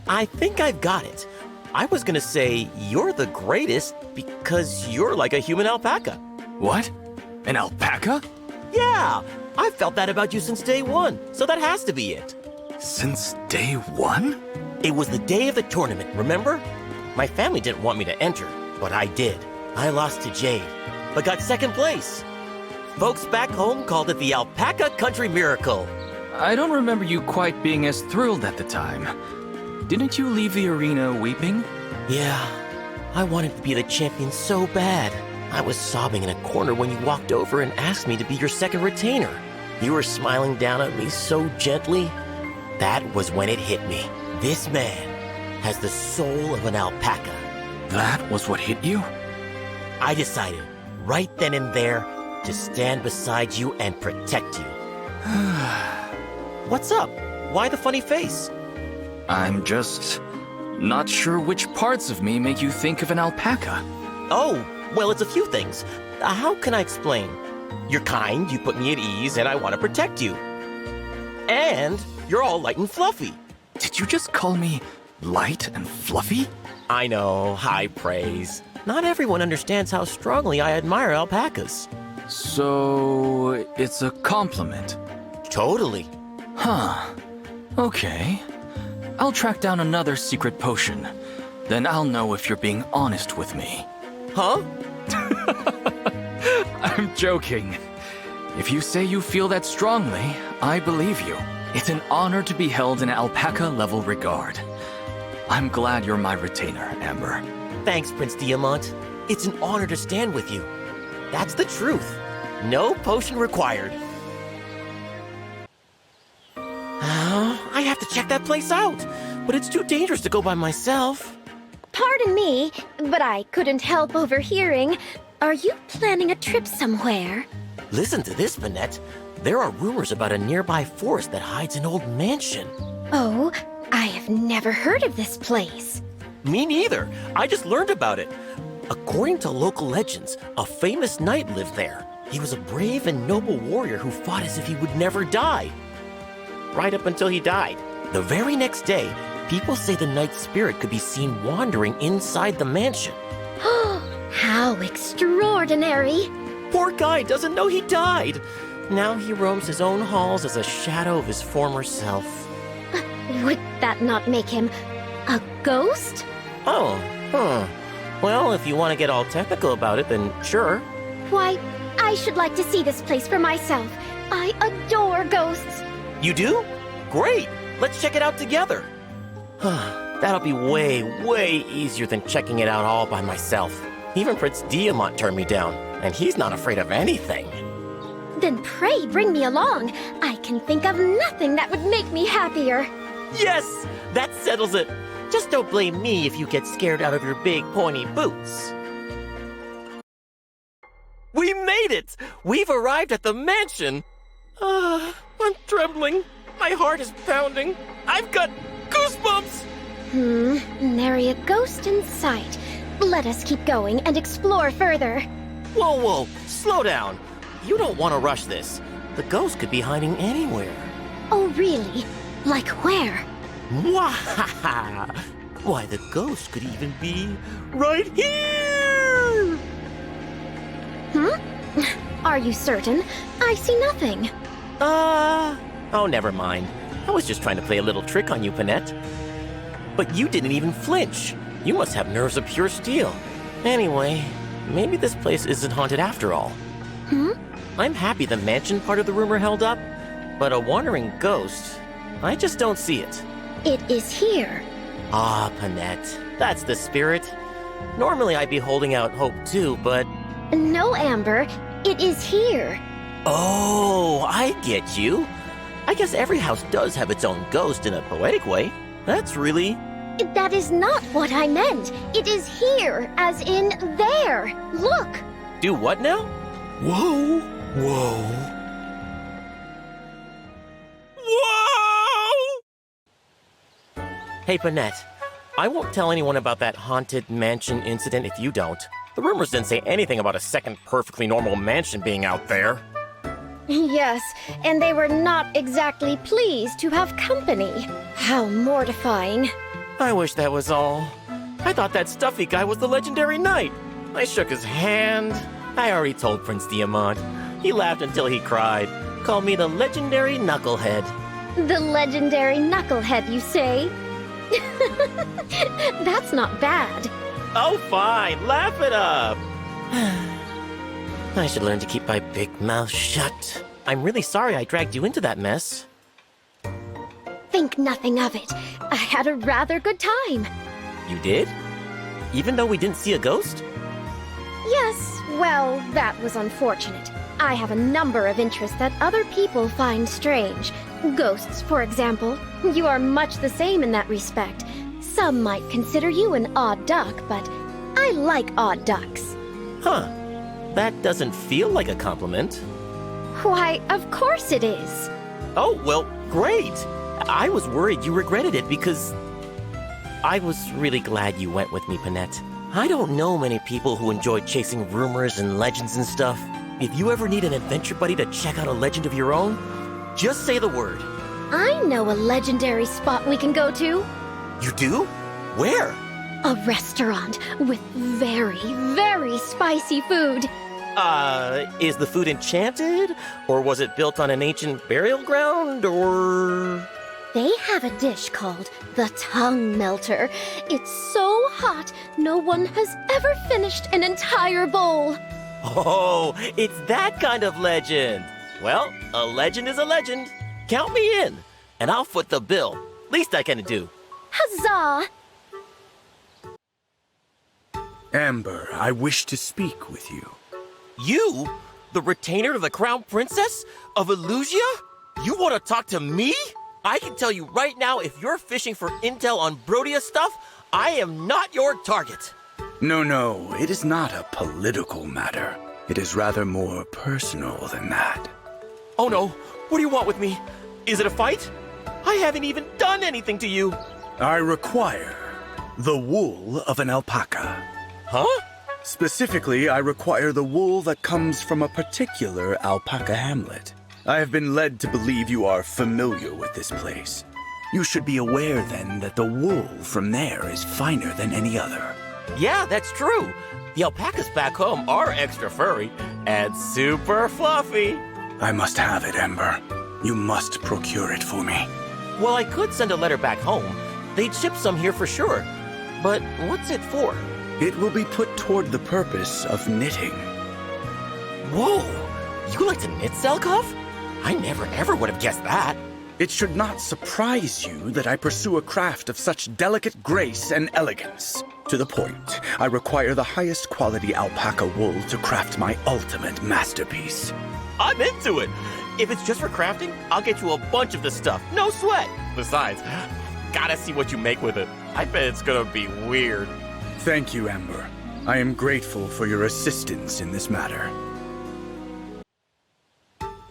I think I've got it. I was gonna say you're the greatest because you're like a human alpaca. What? An alpaca? Yeah, I've felt that about you since day one, so that has to be it. Since day one? It was the day of the tournament, remember? My family didn't want me to enter, but I did. I lost to Jade, but got second place. Folks back home called it the Alpaca Country Miracle. I don't remember you quite being as thrilled at the time. Didn't you leave the arena weeping? Yeah, I wanted to be the champion so bad. I was sobbing in a corner when you walked over and asked me to be your second retainer. You were smiling down at me so gently. That was when it hit me. This man has the soul of an alpaca. That was what hit you? I decided, right then and there, to stand beside you and protect you. What's up? Why the funny face? I'm just not sure which parts of me make you think of an alpaca. Oh, well, it's a few things. How can I explain? You're kind, you put me at ease, and I want to protect you. And you're all light and fluffy. Did you just call me light and fluffy? I know, high praise. Not everyone understands how strongly I admire alpacas. So, it's a compliment. Totally. Huh. Okay. I'll track down another secret potion. Then I'll know if you're being honest with me. Huh? I'm joking. If you say you feel that strongly, I believe you. It's an honor to be held in alpaca-level regard. I'm glad you're my retainer, Amber. Thanks, Prince Diamant. It's an honor to stand with you. That's the truth. No potion required. I have to check that place out, but it's too dangerous to go by myself. Pardon me, but I couldn't help overhearing. Are you planning a trip somewhere? Listen to this, Panette. There are rumors about a nearby forest that hides an old mansion. Oh, I have never heard of this place. Me neither. I just learned about it. According to local legends, a famous knight lived there. He was a brave and noble warrior who fought as if he would never die. Right up until he died. The very next day, people say the knight's spirit could be seen wandering inside the mansion. How extraordinary! Poor guy doesn't know he died. Now he roams his own halls as a shadow of his former self. Would that not make him a ghost? Oh, Well, if you want to get all technical about it, then sure. Why, I should like to see this place for myself. I adore ghosts. You do? Great! Let's check it out together. That'll be way easier than checking it out all by myself. Even Prince Diamant turned me down, and he's not afraid of anything. Then pray bring me along. I can think of nothing that would make me happier. Yes! That settles it. Just don't blame me if you get scared out of your big pointy boots. We made it! We've arrived at the mansion! I'm trembling. My heart is pounding. I've got goosebumps! Nary a ghost in sight. Let us keep going and explore further. Whoa, slow down. You don't want to rush this. The ghost could be hiding anywhere. Oh, really? Like where? Mwahaha! Why, the ghost could even be right here! Are you certain? I see nothing. Oh, never mind. I was just trying to play a little trick on you, Panette. But you didn't even flinch. You must have nerves of pure steel. Anyway, maybe this place isn't haunted after all. I'm happy the mansion part of the rumor held up, but a wandering ghost, I just don't see it. It is here. Ah, Panette, that's the spirit. Normally I'd be holding out hope too, but... No, Amber. It is here. Oh, I get you. I guess every house does have its own ghost in a poetic way. That's really... That is not what I meant. It is here, as in there. Look. Do what now? Whoa! Whoa! Hey, Panette. I won't tell anyone about that haunted mansion incident if you don't. The rumors didn't say anything about a second perfectly normal mansion being out there. Yes, and they were not exactly pleased to have company. How mortifying. I wish that was all. I thought that stuffy guy was the legendary knight. I shook his hand. I already told Prince Diamant. He laughed until he cried. Called me the legendary knucklehead. The legendary knucklehead, you say? That's not bad. Oh, fine. Laugh it up. I should learn to keep my big mouth shut. I'm really sorry I dragged you into that mess. Think nothing of it. I had a rather good time. You did? Even though we didn't see a ghost? Yes, well, that was unfortunate. I have a number of interests that other people find strange. Ghosts, for example. You are much the same in that respect. Some might consider you an odd duck, but I like odd ducks. Huh. That doesn't feel like a compliment. Why, of course it is. Oh, well, great. I was worried you regretted it because... I was really glad you went with me, Panette. I don't know many people who enjoy chasing rumors and legends and stuff. If you ever need an adventure buddy to check out a legend of your own, just say the word. I know a legendary spot we can go to. You do? Where? A restaurant with very, very spicy food. Is the food enchanted? Or was it built on an ancient burial ground? Or... They have a dish called the Tongue Melter. It's so hot, no one has ever finished an entire bowl. Oh, it's that kind of legend. Well, a legend is a legend. Count me in, and I'll foot the bill. Least I can do. Huzzah! Amber, I wish to speak with you. You? The retainer to the Crown Princess of Illusia? You want to talk to me? I can tell you right now, if you're fishing for intel on Brodia stuff, I am not your target. No, it is not a political matter. It is rather more personal than that. Oh no, what do you want with me? Is it a fight? I haven't even done anything to you. I require the wool of an alpaca. Huh? Specifically, I require the wool that comes from a particular alpaca hamlet. I have been led to believe you are familiar with this place. You should be aware then that the wool from there is finer than any other. Yeah, that's true. The alpacas back home are extra furry and super fluffy. I must have it, Ember. You must procure it for me. Well, I could send a letter back home. They'd ship some here for sure. But what's it for? It will be put toward the purpose of knitting. Whoa! You like to knit, Zelkov? I never ever would have guessed that. It should not surprise you that I pursue a craft of such delicate grace and elegance. To the point, I require the highest quality alpaca wool to craft my ultimate masterpiece. I'm into it. If it's just for crafting, I'll get you a bunch of this stuff. No sweat. Besides, gotta see what you make with it. I bet it's gonna be weird. Thank you, Ember. I am grateful for your assistance in this matter.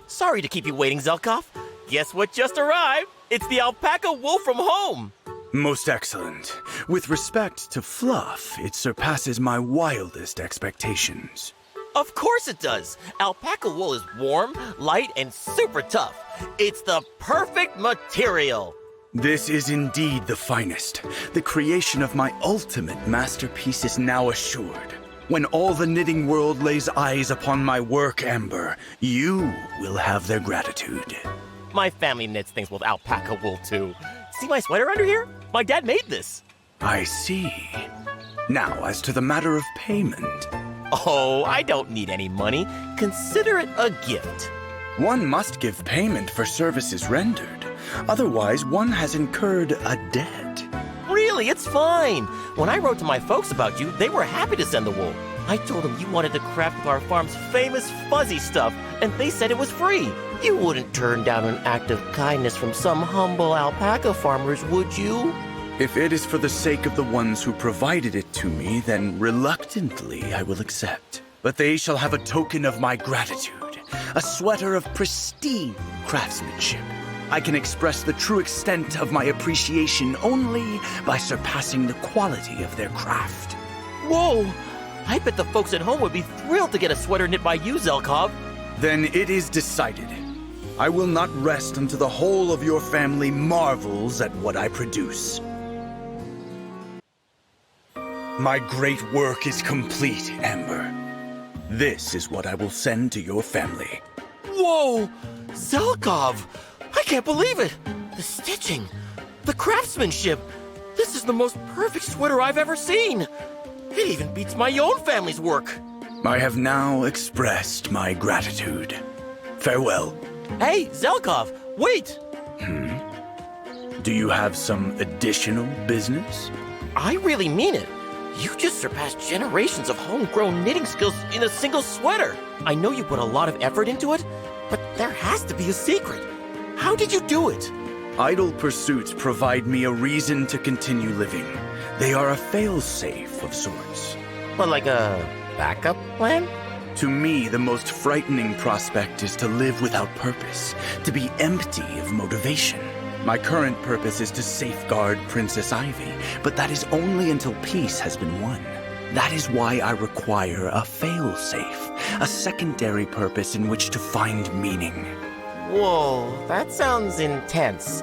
Sorry to keep you waiting, Zelkov. Guess what just arrived? It's the alpaca wool from home. Most excellent. With respect to fluff, it surpasses my wildest expectations. Of course it does. Alpaca wool is warm, light, and super tough. It's the perfect material. This is indeed the finest. The creation of my ultimate masterpiece is now assured. When all the knitting world lays eyes upon my work, Ember, you will have their gratitude. My family knits things with alpaca wool too. See my sweater under here? My dad made this. I see. Now, as to the matter of payment. Oh, I don't need any money. Consider it a gift. One must give payment for services rendered. Otherwise, one has incurred a debt. Really, it's fine. When I wrote to my folks about you, they were happy to send the wool. I told them you wanted to craft with our farm's famous fuzzy stuff, and they said it was free. You wouldn't turn down an act of kindness from some humble alpaca farmers, would you? If it is for the sake of the ones who provided it to me, then reluctantly I will accept. But they shall have a token of my gratitude, a sweater of pristine craftsmanship. I can express the true extent of my appreciation only by surpassing the quality of their craft. Whoa! I bet the folks at home would be thrilled to get a sweater knit by you, Zelkov. Then it is decided. I will not rest until the whole of your family marvels at what I produce. My great work is complete, Amber. This is what I will send to your family. Whoa! Zelkov! I can't believe it! The stitching, the craftsmanship. This is the most perfect sweater I've ever seen. It even beats my own family's work. I have now expressed my gratitude. Farewell. Hey, Zelkov, wait! Do you have some additional business? I really mean it. You just surpassed generations of homegrown knitting skills in a single sweater. I know you put a lot of effort into it, but there has to be a secret. How did you do it? Idle pursuits provide me a reason to continue living. They are a fail-safe of sorts. Well, like a backup plan? To me, the most frightening prospect is to live without purpose, to be empty of motivation. My current purpose is to safeguard Princess Ivy, but that is only until peace has been won. That is why I require a fail-safe, a secondary purpose in which to find meaning. Whoa, that sounds intense.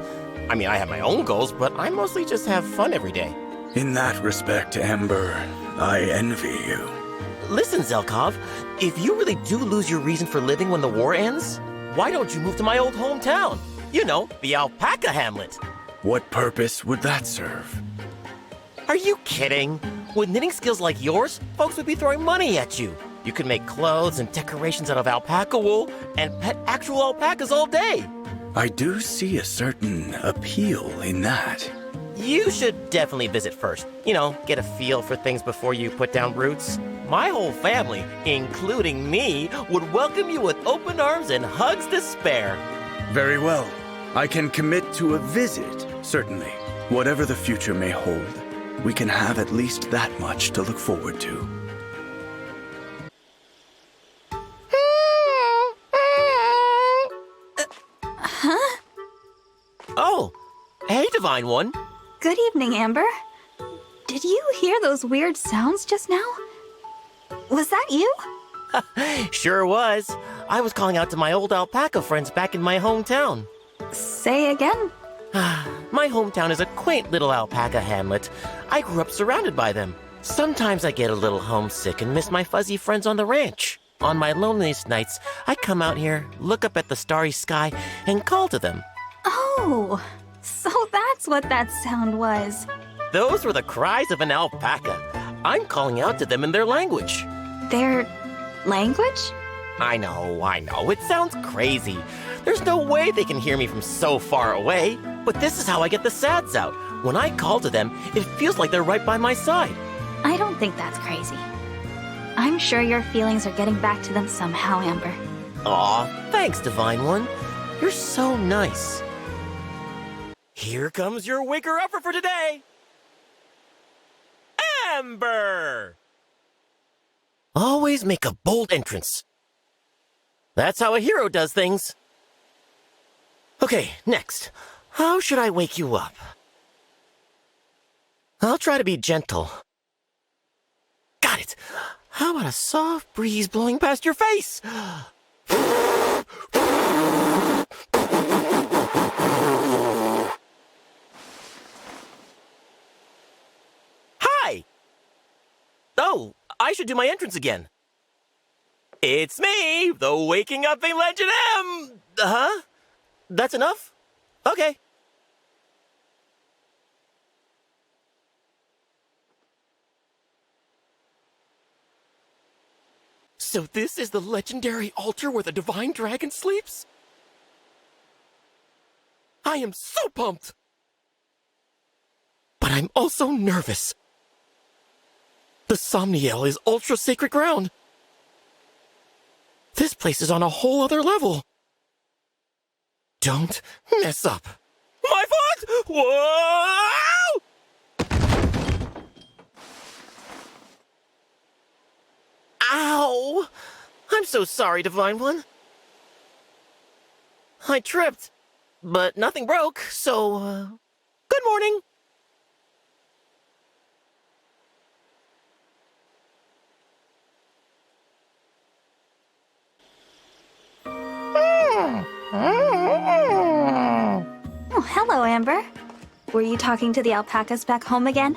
I mean, I have my own goals, but I mostly just have fun every day. In that respect, Amber, I envy you. Listen, Zelkov, if you really do lose your reason for living when the war ends, why don't you move to my old hometown? You know, the alpaca hamlet. What purpose would that serve? Are you kidding? With knitting skills like yours, folks would be throwing money at you. You could make clothes and decorations out of alpaca wool and pet actual alpacas all day. I do see a certain appeal in that. You should definitely visit first. You know, get a feel for things before you put down roots. My whole family, including me, would welcome you with open arms and hugs to spare. Very well. I can commit to a visit, certainly, whatever the future may hold. we can have at least that much to look forward to. Oh, hey, Divine One. Good evening, Amber. Did you hear those weird sounds just now? Was that you? Sure was. I was calling out to my old alpaca friends back in my hometown. Say again? My hometown is a quaint little alpaca hamlet. I grew up surrounded by them. Sometimes I get a little homesick and miss my fuzzy friends on the ranch. On my loneliest nights, I come out here, look up at the starry sky, and call to them. Oh, so that's what that sound was. Those were the cries of an alpaca. I'm calling out to them in their language. Their language? I know. It sounds crazy. There's no way they can hear me from so far away. But this is how I get the sads out. When I call to them, it feels like they're right by my side. I don't think that's crazy. I'm sure your feelings are getting back to them somehow, Amber. Aw, thanks, Divine One. You're so nice. Here comes your waker-upper for today. Amber! Always make a bold entrance. That's how a hero does things. Okay, next. How should I wake you up? I'll try to be gentle. Got it. How about a soft breeze blowing past your face? Hi! Oh, I should do my entrance again. It's me, the Waking Up a Legend M! Huh? That's enough? Okay. So this is the legendary altar where the divine dragon sleeps? I am so pumped! But I'm also nervous. The Somniel is ultra-sacred ground. This place is on a whole other level. Don't mess up. My foot! Whoa! Ow! I'm so sorry, Divine One. I tripped, but nothing broke, so, good morning. Oh, hello, Amber. Were you talking to the alpacas back home again?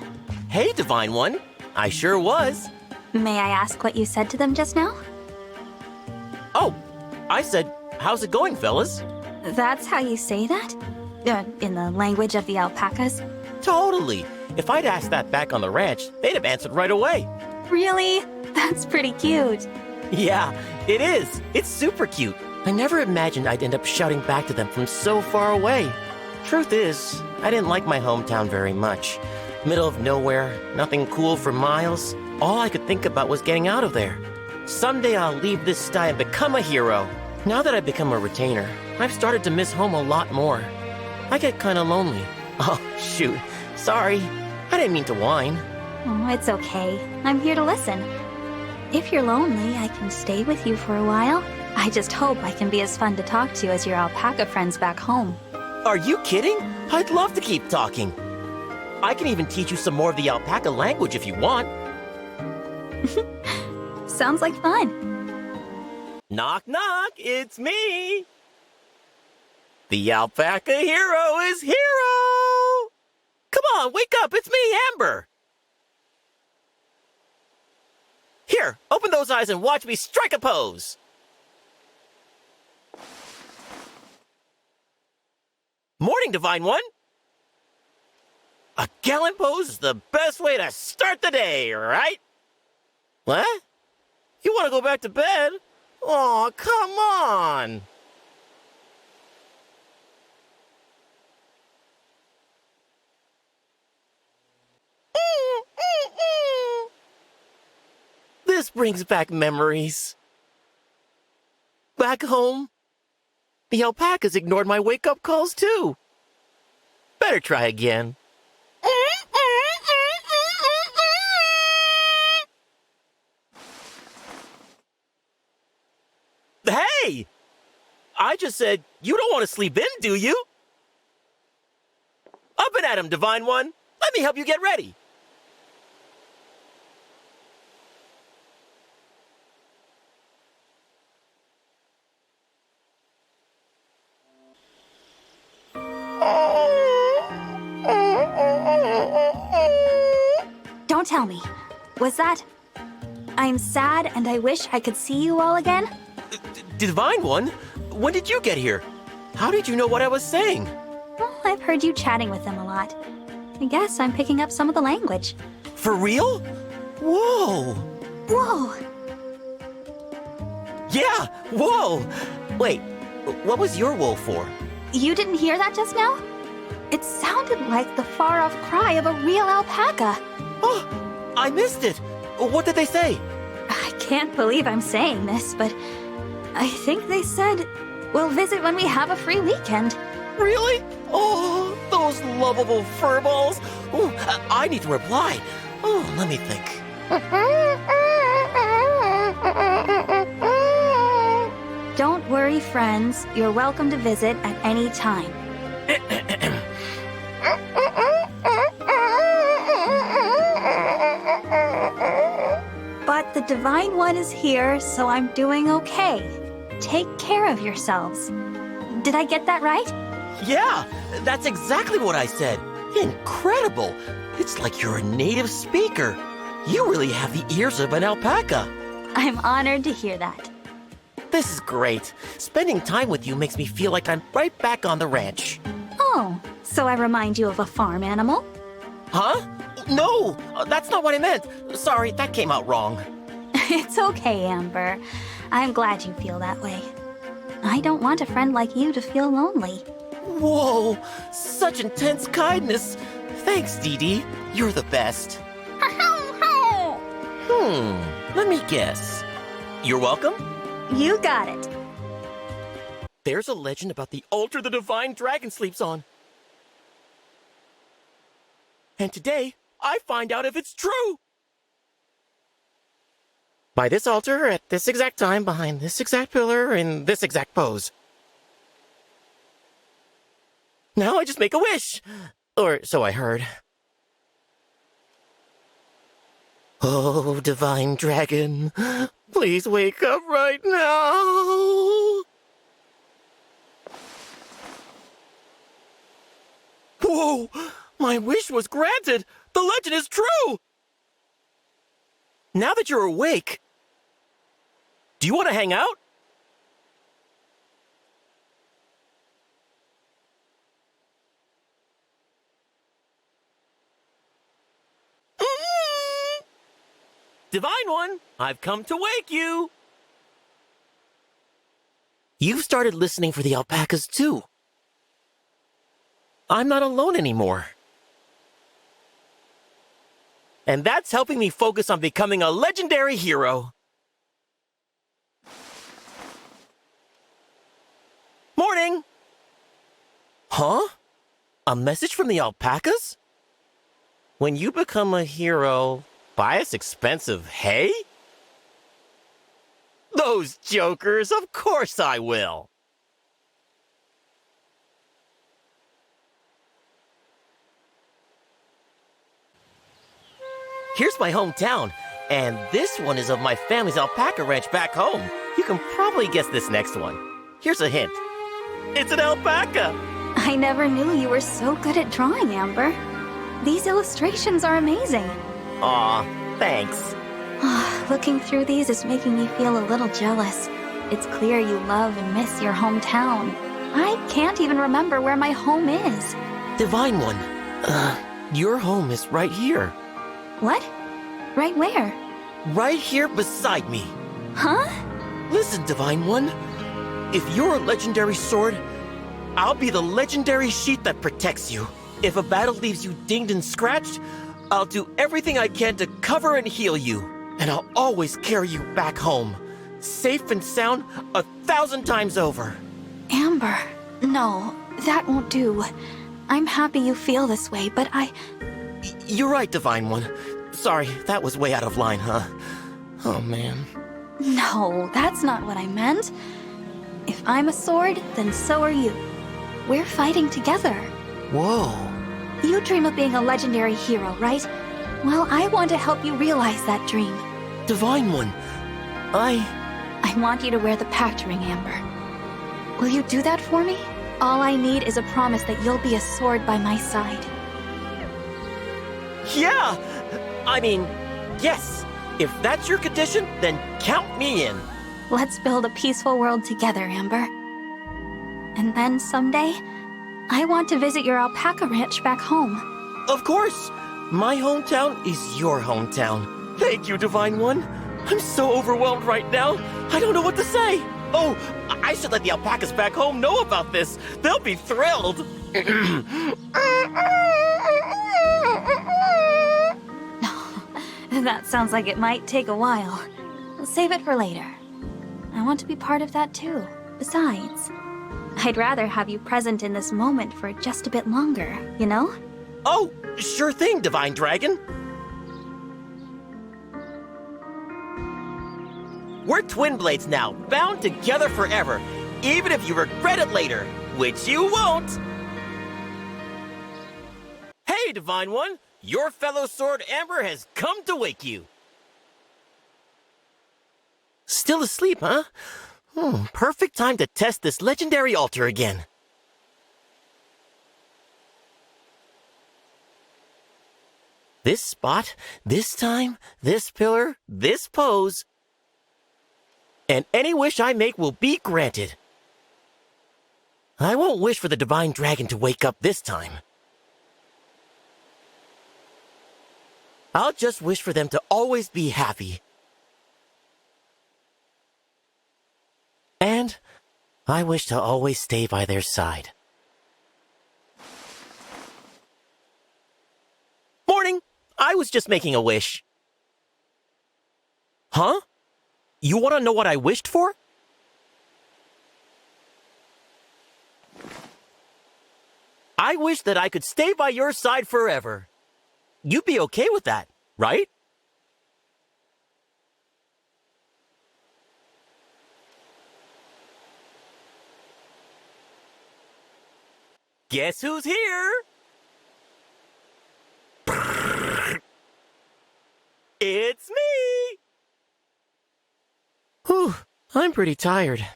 Hey, Divine One. I sure was. May I ask what you said to them just now? Oh, I said, how's it going, fellas? That's how you say that? In the language of the alpacas? Totally. If I'd asked that back on the ranch, they'd have answered right away. Really? That's pretty cute. Yeah, it is. It's super cute. I never imagined I'd end up shouting back to them from so far away. Truth is, I didn't like my hometown very much. Middle of nowhere, nothing cool for miles. All I could think about was getting out of there. Someday I'll leave this sty and become a hero. Now that I've become a retainer, I've started to miss home a lot more. I get kinda lonely. Oh, shoot. Sorry. I didn't mean to whine. Oh, it's okay. I'm here to listen. If you're lonely, I can stay with you for a while. I just hope I can be as fun to talk to as your alpaca friends back home. Are you kidding? I'd love to keep talking. I can even teach you some more of the alpaca language if you want. Sounds like fun. Knock, knock, it's me. The alpaca hero is hero. Come on, wake up, it's me, Amber. Here, open those eyes and watch me strike a pose. Morning, Divine One. A gallant pose is the best way to start the day, right? What? You want to go back to bed? Aw, come on. This brings back memories. Back home, the alpacas ignored my wake-up calls too. Better try again. Hey! I just said, you don't want to sleep in, do you? Up and at 'em, Divine One. Let me help you get ready. Don't tell me. Was that... I'm sad and I wish I could see you all again? Divine One, when did you get here? How did you know what I was saying? Well, I've heard you chatting with them a lot. I guess I'm picking up some of the language. For real? Whoa! Whoa! Yeah, whoa! Wait, what was your woe for? You didn't hear that just now? It sounded like the far-off cry of a real alpaca. Oh, I missed it. What did they say? I can't believe I'm saying this, but I think they said we'll visit when we have a free weekend. Really? Oh, those lovable furballs. Oh, I need to reply. Oh, let me think. Don't worry, friends. You're welcome to visit at any time. But the Divine One is here, so I'm doing okay. Take care of yourselves. Did I get that right? Yeah, that's exactly what I said. Incredible. It's like you're a native speaker. You really have the ears of an alpaca. I'm honored to hear that. This is great. Spending time with you makes me feel like I'm right back on the ranch. Oh, so I remind you of a farm animal? Huh? No, that's not what I meant. Sorry, that came out wrong. It's okay, Amber. I'm glad you feel that way. I don't want a friend like you to feel lonely. Whoa, such intense kindness. Thanks, Dee Dee. You're the best. Let me guess. You're welcome? You got it. There's a legend about the altar the divine dragon sleeps on. And today, I find out if it's true. By this altar, at this exact time, behind this exact pillar, in this exact pose. Now I just make a wish. Or so I heard. Oh, divine dragon, please wake up right now. Whoa, my wish was granted. The legend is true. Now that you're awake, do you want to hang out? Divine One, I've come to wake you. You've started listening for the alpacas too. I'm not alone anymore. And that's helping me focus on becoming a legendary hero. Morning! Huh? A message from the alpacas? When you become a hero, buy us expensive hay? Those jokers, of course I will. Here's my hometown, and this one is of my family's alpaca ranch back home. You can probably guess this next one. Here's a hint. It's an alpaca! I never knew you were so good at drawing, Amber. These illustrations are amazing. Aw, thanks. Looking through these is making me feel a little jealous. It's clear you love and miss your hometown. I can't even remember where my home is. Divine One, your home is right here. What? Right where? Right here beside me. Huh? Listen, Divine One. If you're a legendary sword, I'll be the legendary sheath that protects you. If a battle leaves you dinged and scratched, I'll do everything I can to cover and heal you. And I'll always carry you back home, safe and sound 1,000 times over. Amber, no, that won't do. I'm happy you feel this way, but You're right, Divine One. Sorry, that was way out of line, huh? Oh, man. No, that's not what I meant. If I'm a sword, then so are you. We're fighting together. Whoa. You dream of being a legendary hero, right? Well, I want to help you realize that dream. Divine One, I want you to wear the pact ring, Amber. Will you do that for me? All I need is a promise that you'll be a sword by my side. Yeah! I mean, yes. If that's your condition, then count me in. Let's build a peaceful world together, Amber. And then someday, I want to visit your alpaca ranch back home. Of course! My hometown is your hometown. Thank you, Divine One. I'm so overwhelmed right now. I don't know what to say. Oh, I should let the alpacas back home know about this. They'll be thrilled. That sounds like it might take a while. Save it for later. I want to be part of that too. Besides, I'd rather have you present in this moment for just a bit longer, you know? Oh, sure thing, Divine Dragon. We're twin blades now, bound together forever, even if you regret it later, which you won't. Hey, Divine One, your fellow sword Amber has come to wake you. Still asleep, huh? Perfect time to test this legendary altar again. This spot, this time, this pillar, this pose. And any wish I make will be granted. I won't wish for the Divine Dragon to wake up this time. I'll just wish for them to always be happy. And I wish to always stay by their side. Morning! I was just making a wish. Huh? You want to know what I wished for? I wish that I could stay by your side forever. You'd be okay with that, right? Guess who's here? It's me! Whew, I'm pretty tired.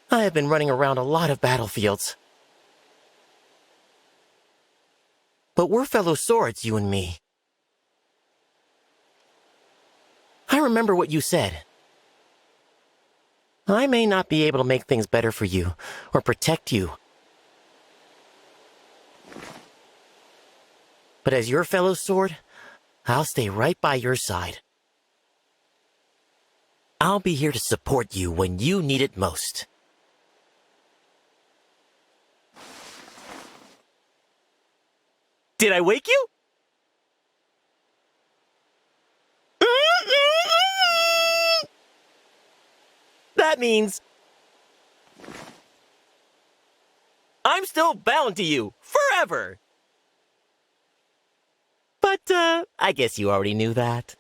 I have been running around a lot of battlefields. But we're fellow swords, you and me. I remember what you said. I may not be able to make things better for you, or protect you. But as your fellow sword, I'll stay right by your side. I'll be here to support you when you need it most. Did I wake you? That means I'm still bound to you forever. But, I guess you already knew that.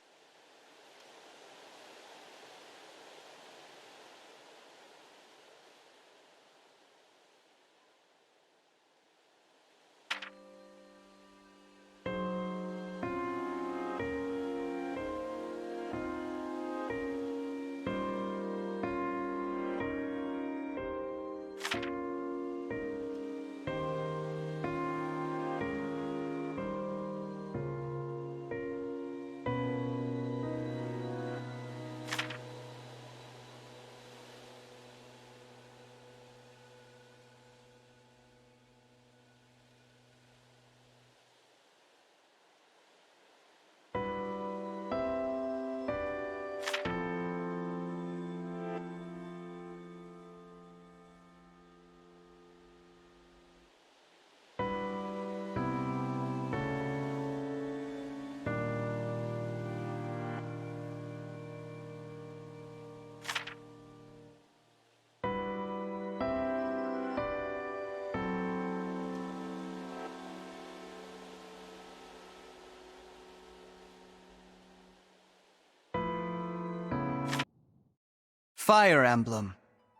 Fire Emblem.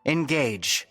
Engage.